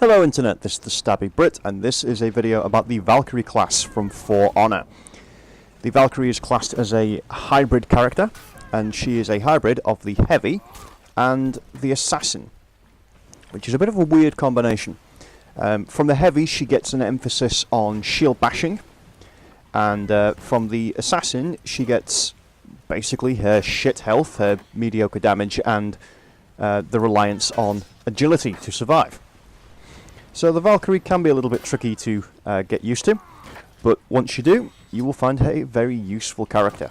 Hello Internet, this is TheStabbyBrit, and this is a video about the Valkyrie class from For Honor. The Valkyrie is classed as a hybrid character, and she is a hybrid of the Heavy and the Assassin, which is a bit of a weird combination. From the Heavy she gets an emphasis on shield bashing, and from the Assassin she gets basically her shit health, her mediocre damage, and the reliance on agility to survive. So the Valkyrie can be a little bit tricky to get used to, but once you do, you will find her a very useful character.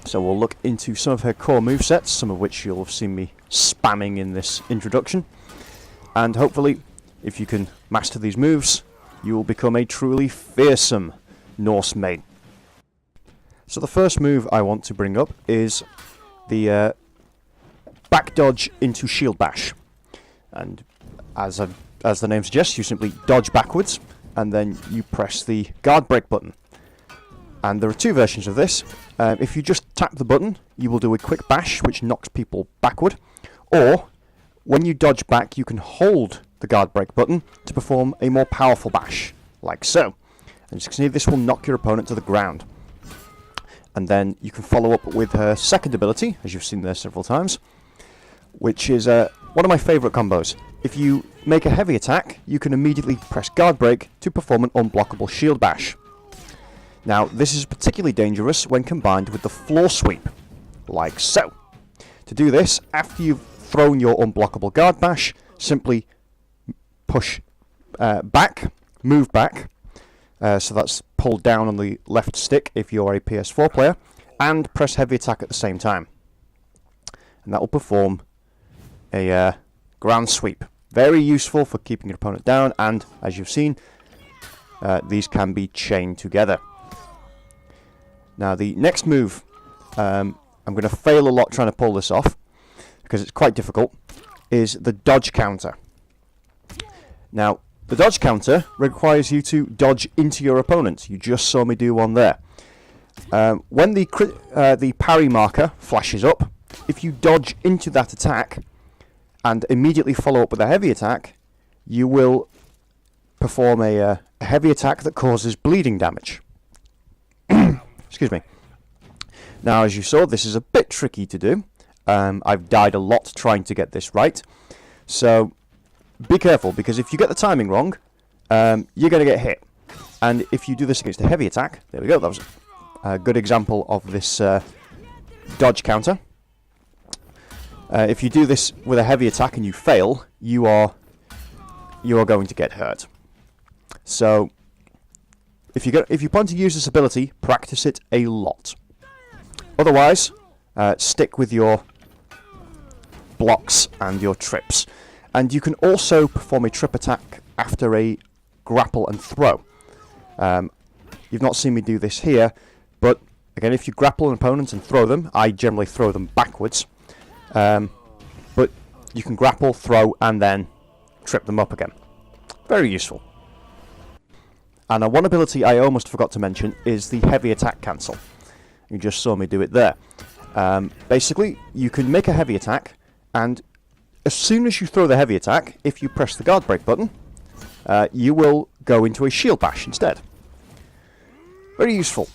So we'll look into some of her core movesets, some of which you'll have seen me spamming in this introduction, and hopefully, if you can master these moves, you will become a truly fearsome Norse maid. So the first move I want to bring up is the back dodge into shield bash, and as the name suggests, you simply dodge backwards and then you press the guard break button. And there are two versions of this. If you just tap the button, you will do a quick bash which knocks people backward, or when you dodge back you can hold the guard break button to perform a more powerful bash, like so. And as you can see, this will knock your opponent to the ground. And then you can follow up with her second ability, as you've seen there several times, which is one of my favourite combos. If you make a heavy attack, you can immediately press guard break to perform an unblockable shield bash. Now, this is particularly dangerous when combined with the floor sweep, like so. To do this, after you've thrown your unblockable guard bash, simply push back, move back, so that's pulled down on the left stick if you're a PS4 player, and press heavy attack at the same time. And that will perform a ground sweep. Very useful for keeping your opponent down, and as you've seen, these can be chained together. Now the next move, I'm going to fail a lot trying to pull this off, because it's quite difficult, is the dodge counter. Now, the dodge counter requires you to dodge into your opponent. You just saw me do one there. When the parry marker flashes up, if you dodge into that attack and immediately follow up with a heavy attack, you will perform a heavy attack that causes bleeding damage. Excuse me. Now, as you saw, this is a bit tricky to do. I've died a lot trying to get this right. So be careful, because if you get the timing wrong, you're going to get hit. And if you do this against a heavy attack, there we go, that was a good example of this dodge counter. If you do this with a heavy attack and you fail, you are going to get hurt. So if you plan to use this ability, practice it a lot. Otherwise, stick with your blocks and your trips. And you can also perform a trip attack after a grapple and throw. You've not seen me do this here, but again, if you grapple an opponent and throw them, I generally throw them backwards. But you can grapple, throw, and then trip them up again. Very useful. And one ability I almost forgot to mention is the heavy attack cancel. You just saw me do it there. Basically, you can make a heavy attack, and as soon as you throw the heavy attack, if you press the guard break button, you will go into a shield bash instead. Very useful,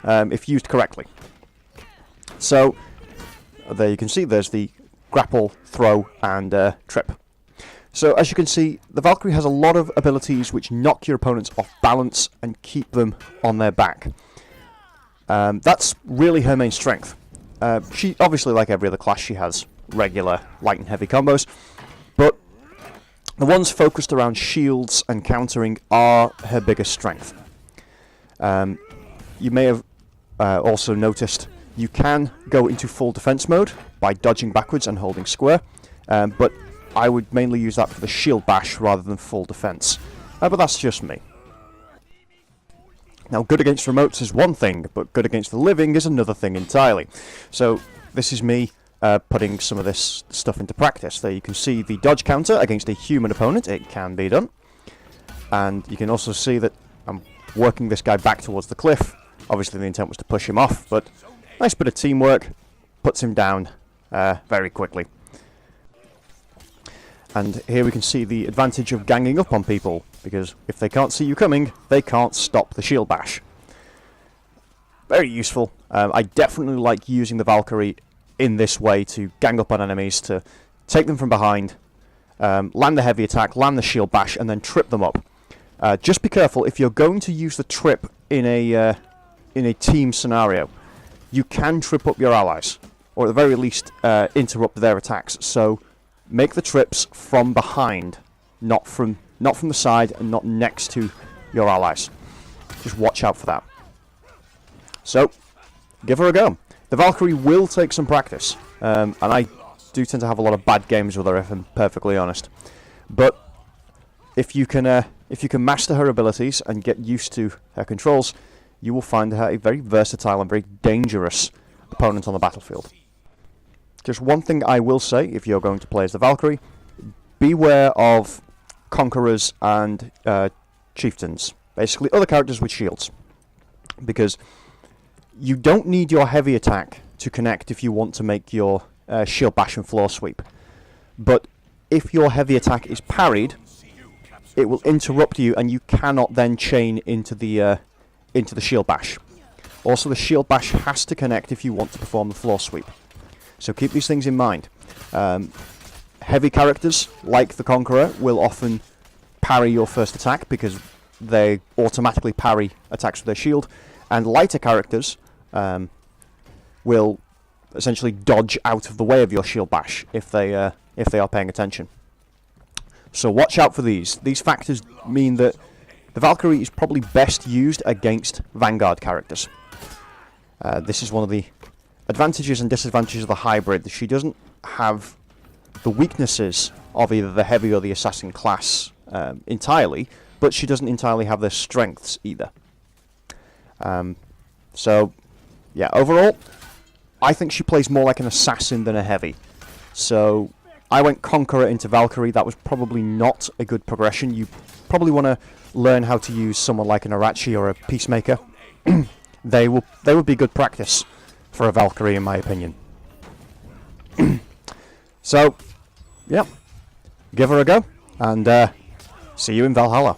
if used correctly. So, there you can see there's the grapple, throw, and trip. So, as you can see, the Valkyrie has a lot of abilities which knock your opponents off balance and keep them on their back. That's really her main strength. She, obviously, like every other class, she has regular light and heavy combos, but the ones focused around shields and countering are her biggest strength. You may have also noticed you can go into full defense mode by dodging backwards and holding square, but I would mainly use that for the shield bash rather than full defense. But that's just me. Now, good against remotes is one thing, but good against the living is another thing entirely. So this is me putting some of this stuff into practice. There you can see the dodge counter against a human opponent. It can be done. And you can also see that I'm working this guy back towards the cliff. Obviously the intent was to push him off, but nice bit of teamwork. Puts him down very quickly. And here we can see the advantage of ganging up on people, because if they can't see you coming, they can't stop the shield bash. Very useful. I definitely like using the Valkyrie in this way to gang up on enemies, to take them from behind, land the heavy attack, land the shield bash, and then trip them up. Just be careful, if you're going to use the trip in a team scenario, you can trip up your allies, or at the very least interrupt their attacks. So make the trips from behind, not from the side and not next to your allies. Just watch out for that. So give her a go. The Valkyrie will take some practice, and I do tend to have a lot of bad games with her, if I'm perfectly honest. But if you can master her abilities and get used to her controls, you will find her a very versatile and very dangerous opponent on the battlefield. Just one thing I will say, if you're going to play as the Valkyrie, beware of Conquerors and Chieftains. Basically, other characters with shields. Because you don't need your heavy attack to connect if you want to make your shield bash and floor sweep. But if your heavy attack is parried, it will interrupt you, and you cannot then chain into the shield bash. Also, the shield bash has to connect if you want to perform the floor sweep. So keep these things in mind. Heavy characters, like the Conqueror, will often parry your first attack because they automatically parry attacks with their shield, and lighter characters will essentially dodge out of the way of your shield bash if they are paying attention. So watch out for these. These factors mean that the Valkyrie is probably best used against Vanguard characters. This is one of the advantages and disadvantages of the hybrid. She doesn't have the weaknesses of either the heavy or the assassin class entirely, but she doesn't entirely have their strengths either. So, yeah, overall, I think she plays more like an assassin than a heavy. So, I went Conqueror into Valkyrie. That was probably not a good progression. You probably want to learn how to use someone like an Arachi or a Peacemaker. They would be good practice for a Valkyrie, in my opinion. So, yeah, give her a go, and see you in Valhalla.